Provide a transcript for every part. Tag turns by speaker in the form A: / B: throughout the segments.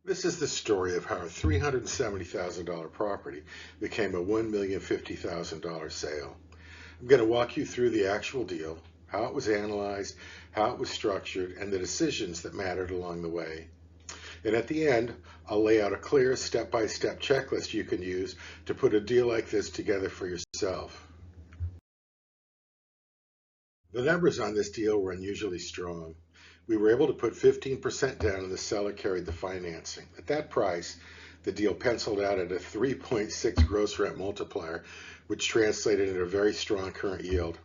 A: This is the story of how a $370,000 property became a $1,050,000 sale. I'm going to walk you through the actual deal, how it was analyzed, how it was structured, and the decisions that mattered along the way. And at the end, I'll lay out a clear step-by-step checklist you can use to put a deal like this together for yourself. The numbers on this deal were unusually strong. We were able to put 15% down and the seller carried the financing. At that price, the deal penciled out at a 3.6 gross rent multiplier, which translated into a very strong current yield.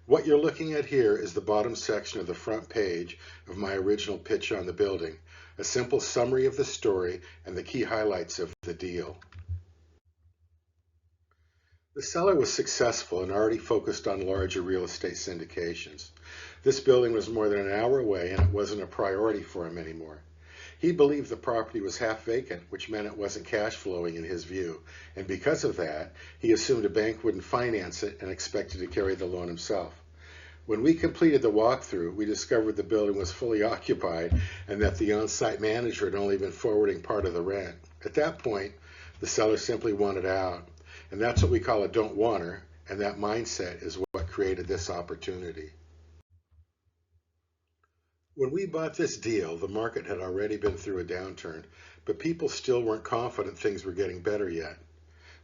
A: What you're looking at here is the bottom section of the front page of my original pitch on the building, a simple summary of the story and the key highlights of the deal. The seller was successful and already focused on larger real estate syndications. This building was more than an hour away and it wasn't a priority for him anymore. He believed the property was half vacant, which meant it wasn't cash flowing in his view, and because of that, he assumed a bank wouldn't finance it and expected to carry the loan himself. When we completed the walkthrough, we discovered the building was fully occupied and that the on-site manager had only been forwarding part of the rent. At that point, the seller simply wanted out. And that's what we call a don't wanter, and that mindset is what created this opportunity. When we bought this deal, the market had already been through a downturn, but people still weren't confident things were getting better yet.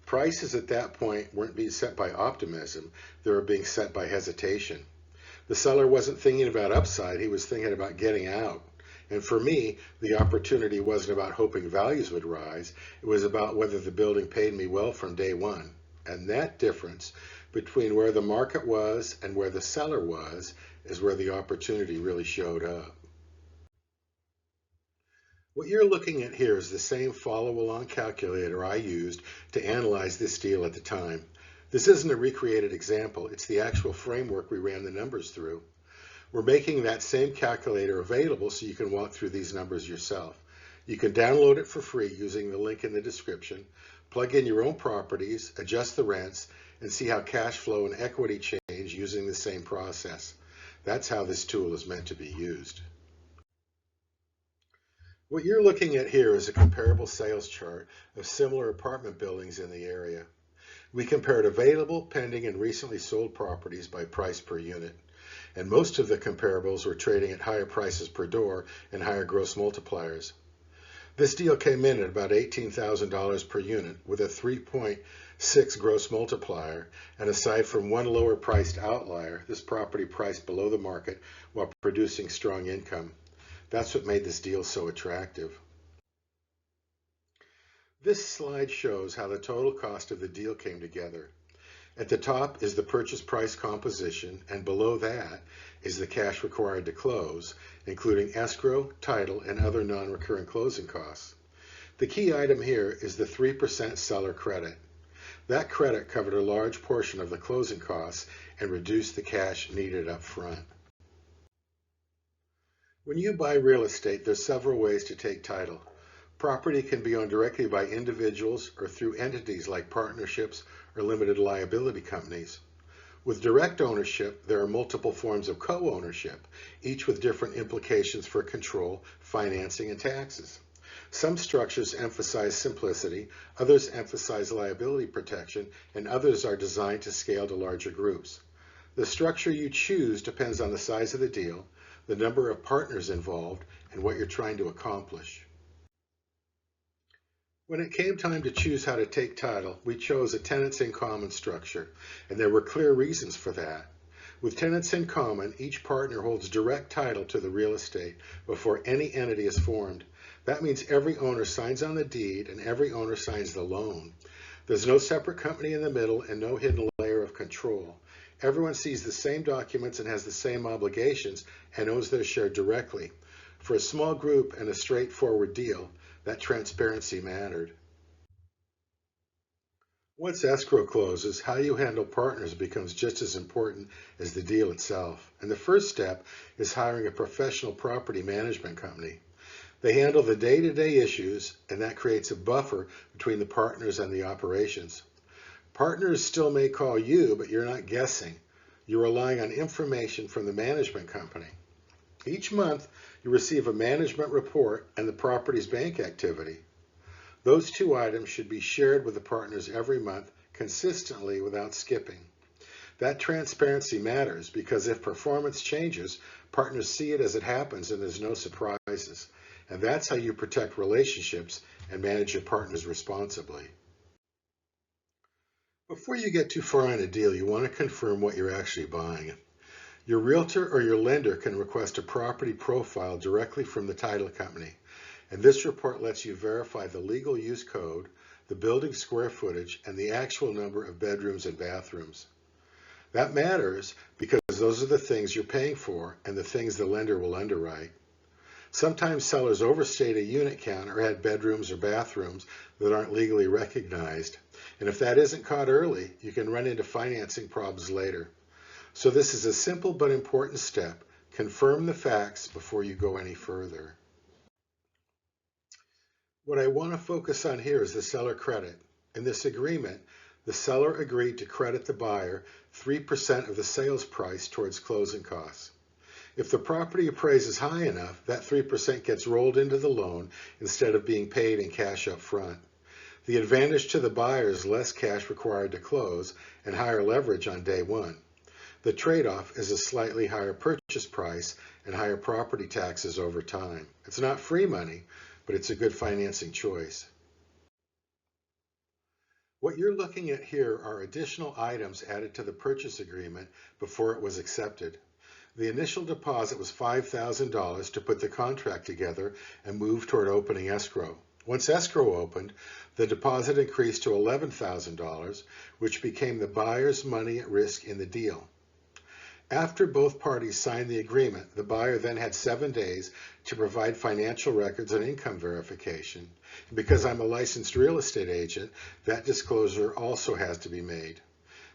A: Prices at that point weren't being set by optimism, they were being set by hesitation. The seller wasn't thinking about upside, he was thinking about getting out. And for me, the opportunity wasn't about hoping values would rise. It was about whether the building paid me well from day one. And that difference between where the market was and where the seller was is where the opportunity really showed up. What you're looking at here is the same follow-along calculator I used to analyze this deal at the time. This isn't a recreated example, it's the actual framework we ran the numbers through. We're making that same calculator available so you can walk through these numbers yourself. You can download it for free using the link in the description, plug in your own properties, adjust the rents, and see how cash flow and equity change using the same process. That's how this tool is meant to be used. What you're looking at here is a comparable sales chart of similar apartment buildings in the area. We compared available, pending, and recently sold properties by price per unit. And most of the comparables were trading at higher prices per door and higher gross multipliers. This deal came in at about $18,000 per unit with a 3.6 gross multiplier, and aside from one lower priced outlier, this property priced below the market while producing strong income. That's what made this deal so attractive. This slide shows how the total cost of the deal came together. At the top is the purchase price composition, and below that is the cash required to close, including escrow, title, and other non-recurring closing costs. The key item here is the 3% seller credit. That credit covered a large portion of the closing costs and reduced the cash needed up front. When you buy real estate, there's several ways to take title. Property can be owned directly by individuals or through entities like partnerships or limited liability companies. With direct ownership, there are multiple forms of co-ownership, each with different implications for control, financing, and taxes. Some structures emphasize simplicity, others emphasize liability protection, and others are designed to scale to larger groups. The structure you choose depends on the size of the deal, the number of partners involved, and what you're trying to accomplish. When it came time to choose how to take title, we chose a tenants in common structure, and there were clear reasons for that. With tenants in common, each partner holds direct title to the real estate before any entity is formed. That means every owner signs on the deed and every owner signs the loan. There's no separate company in the middle and no hidden layer of control. Everyone sees the same documents and has the same obligations and owns their share directly. For a small group and a straightforward deal, that transparency mattered. Once escrow closes, how you handle partners becomes just as important as the deal itself. And the first step is hiring a professional property management company. They handle the day-to-day issues, and that creates a buffer between the partners and the operations. Partners still may call you, but you're not guessing. You're relying on information from the management company. Each month, you receive a management report and the property's bank activity. Those two items should be shared with the partners every month consistently without skipping. That transparency matters because if performance changes, partners see it as it happens and there's no surprises. And that's how you protect relationships and manage your partners responsibly. Before you get too far on a deal, you want to confirm what you're actually buying. Your realtor or your lender can request a property profile directly from the title company, and this report lets you verify the legal use code, the building square footage, and the actual number of bedrooms and bathrooms. That matters because those are the things you're paying for and the things the lender will underwrite. Sometimes sellers overstate a unit count or add bedrooms or bathrooms that aren't legally recognized, and if that isn't caught early, you can run into financing problems later. So this is a simple but important step. Confirm the facts before you go any further. What I want to focus on here is the seller credit. In this agreement, the seller agreed to credit the buyer 3% of the sales price towards closing costs. If the property appraises high enough, that 3% gets rolled into the loan instead of being paid in cash up front. The advantage to the buyer is less cash required to close and higher leverage on day one. The trade-off is a slightly higher purchase price and higher property taxes over time. It's not free money, but it's a good financing choice. What you're looking at here are additional items added to the purchase agreement before it was accepted. The initial deposit was $5,000 to put the contract together and move toward opening escrow. Once escrow opened, the deposit increased to $11,000, which became the buyer's money at risk in the deal. After both parties signed the agreement, the buyer then had 7 days to provide financial records and income verification. And because I'm a licensed real estate agent, that disclosure also has to be made.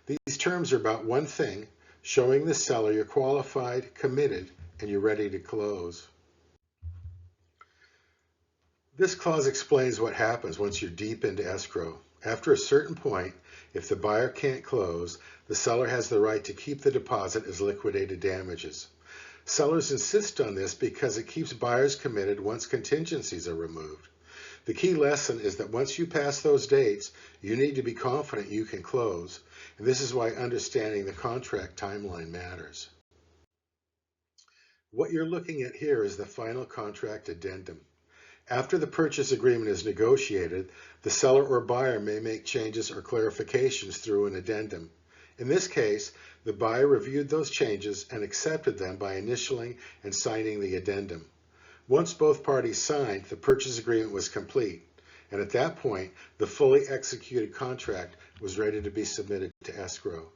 A: These terms are about one thing: showing the seller you're qualified, committed, and you're ready to close. This clause explains what happens once you're deep into escrow. After a certain point, if the buyer can't close, the seller has the right to keep the deposit as liquidated damages. Sellers insist on this because it keeps buyers committed once contingencies are removed. The key lesson is that once you pass those dates, you need to be confident you can close, and this is why understanding the contract timeline matters. What you're looking at here is the final contract addendum. After the purchase agreement is negotiated, the seller or buyer may make changes or clarifications through an addendum. In this case, the buyer reviewed those changes and accepted them by initialing and signing the addendum. Once both parties signed, the purchase agreement was complete, and at that point, the fully executed contract was ready to be submitted to escrow.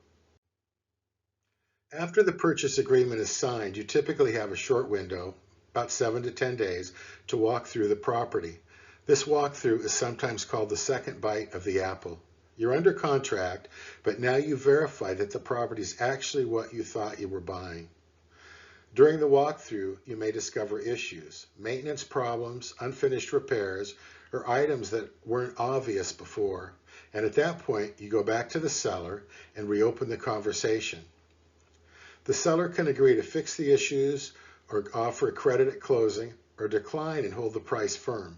A: After the purchase agreement is signed, you typically have a short window, about 7 to 10 days, to walk through the property. This walkthrough is sometimes called the second bite of the apple. You're under contract, but now you verify that the property is actually what you thought you were buying. During the walkthrough, you may discover issues, maintenance problems, unfinished repairs, or items that weren't obvious before. And at that point, you go back to the seller and reopen the conversation. The seller can agree to fix the issues or offer credit at closing, or decline and hold the price firm.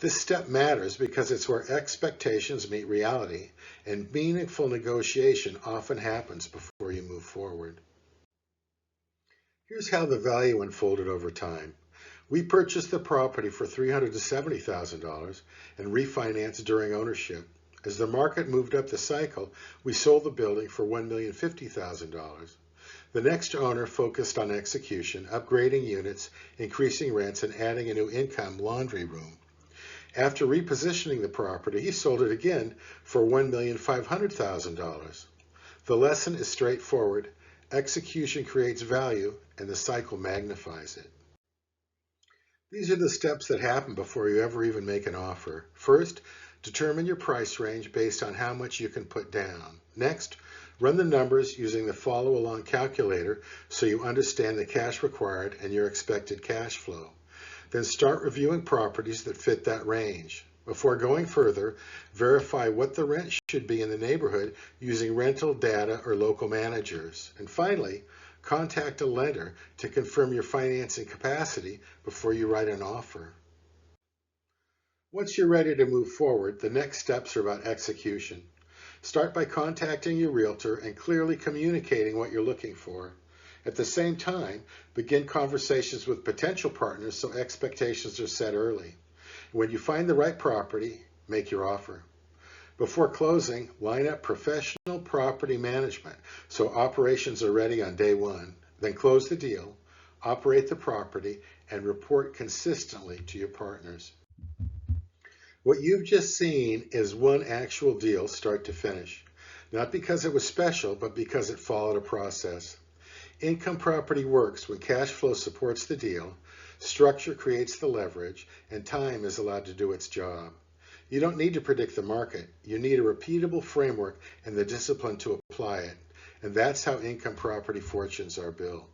A: This step matters because it's where expectations meet reality, and meaningful negotiation often happens before you move forward. Here's how the value unfolded over time. We purchased the property for $370,000 and refinanced during ownership. As the market moved up the cycle, we sold the building for $1,050,000. The next owner focused on execution, upgrading units, increasing rents, and adding a new income laundry room. After repositioning the property, he sold it again for $1,500,000. The lesson is straightforward. Execution creates value, and the cycle magnifies it. These are the steps that happen before you ever even make an offer. First, determine your price range based on how much you can put down. Next, run the numbers using the follow-along calculator so you understand the cash required and your expected cash flow. Then start reviewing properties that fit that range. Before going further, verify what the rent should be in the neighborhood using rental data or local managers. And finally, Contact a lender to confirm your financing capacity before you write an offer. Once you're ready to move forward, the next steps are about execution. Start by contacting your realtor and clearly communicating what you're looking for. At the same time, begin conversations with potential partners so expectations are set early. When you find the right property, make your offer. Before closing, line up professional property management so operations are ready on day one. Then close the deal, operate the property, and report consistently to your partners. What you've just seen is one actual deal start to finish. Not because it was special, but because it followed a process. Income property works when cash flow supports the deal, structure creates the leverage, and time is allowed to do its job. You don't need to predict the market. You need a repeatable framework and the discipline to apply it. And that's how income property fortunes are built.